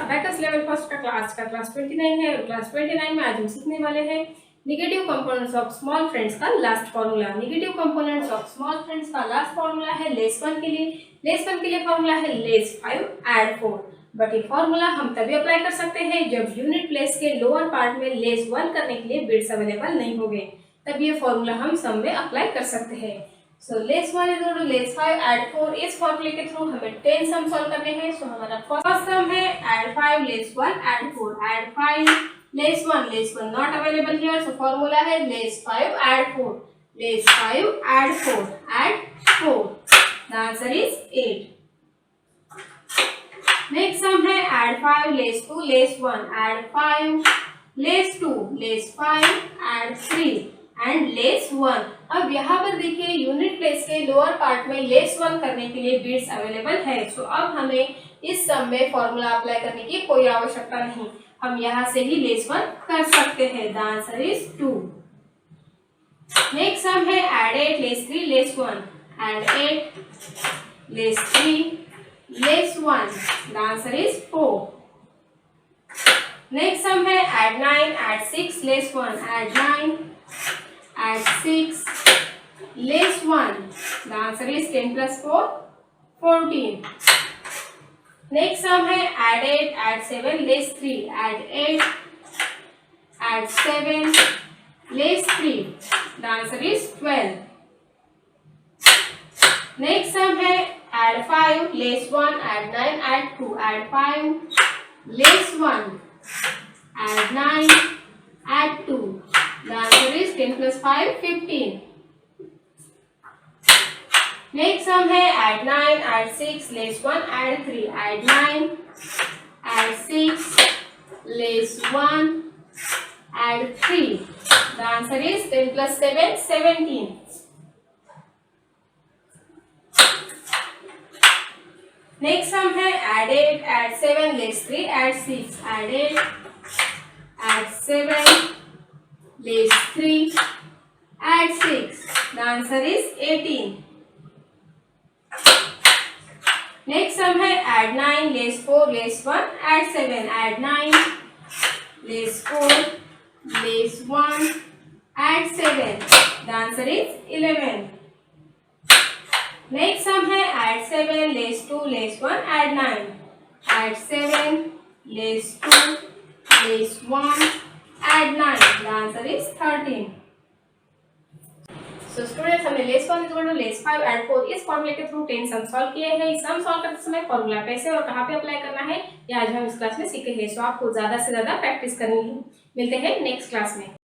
Abacus level first का class 29 है। Class 29 में आज हम सीखने वाले हैं negative components of small friends का last formula. Negative components of small friends का लास्ट फॉर्मूला है लेस वन के लिए फॉर्मूला है लेस 5 ऐड 4। बट ये फॉर्मूला हम तभी अप्लाई कर सकते हैं जब यूनिट प्लेस के लोअर पार्ट में लेस 1 करने के लिए बिट्स अवेलेबल नहीं होंगे, तब ये फॉर्मूला हम सम में अप्लाई कर सकते हैं। So less 1 is equal to less 5 add 4। इस फॉर्मूले के थ्रू हमें 10 सम सॉल्व करने हैं। सो हमारा फर्स्ट सम है add 5 less 1 add 4। Add 5 less 1 not available here, so formula है less 5 add 4। Less 5 add 4 add 4। The answer is 8। Next sum है add 5 less 2 less 1। Add 5 less 2 less 5 add 3 and less 1। अब यहाँ पर देखिए unit place के lower part में less 1 करने के लिए बिट्स अवेलेबल है। सो अब हमें इस सम में फॉर्मूला अप्लाई करने की कोई आवश्यकता नहीं, हम यहाँ से ही लेस 1 कर सकते हैं। The answer is 2। Next sum है add 8 less 3 less 1। Add 8 less 3 less 1। The answer is 4। Next sum है add 9 add 6 less 1। Add 9 add 6 less 1. The answer is 10 plus 4 14. Next sum है add 8 add 7 less 3. Add 8 add 7 less 3. The answer is 12. Next sum है add 5 less 1 add 9 add 2. Add 5 less 1 add 9 add 2. The answer is 10 plus 5 15. Next sum है add 9 add 6 less 1 add 3. Add 9 add 6 less 1 add 3. The answer is 10 plus 7 17. Next sum है add 8 add 7 less 3 add 6. Add 8 add 7 less 3 add 6. The answer is 18. Next sum है add 9 less 4 less 1 add 7. Add 9 less 4 less 1 add 7. The answer is 11. Next sum है add 7 less 2 less 1 add 9. Add 7 less 2 less 1 add 9. The answer is 13. So students, हमने less 1 equal to less 5 add 4 इस फॉर्मूले के through 10 sum solve किए हैं। इस sum solve करते समय फॉर्मूला कैसे और कहाँ पे अप्लाई करना है ये आज हम इस क्लास में सीखे हैं। सो आपको ज्यादा से ज्यादा प्रैक्टिस करनी है। मिलते हैं नेक्स्ट क्लास में।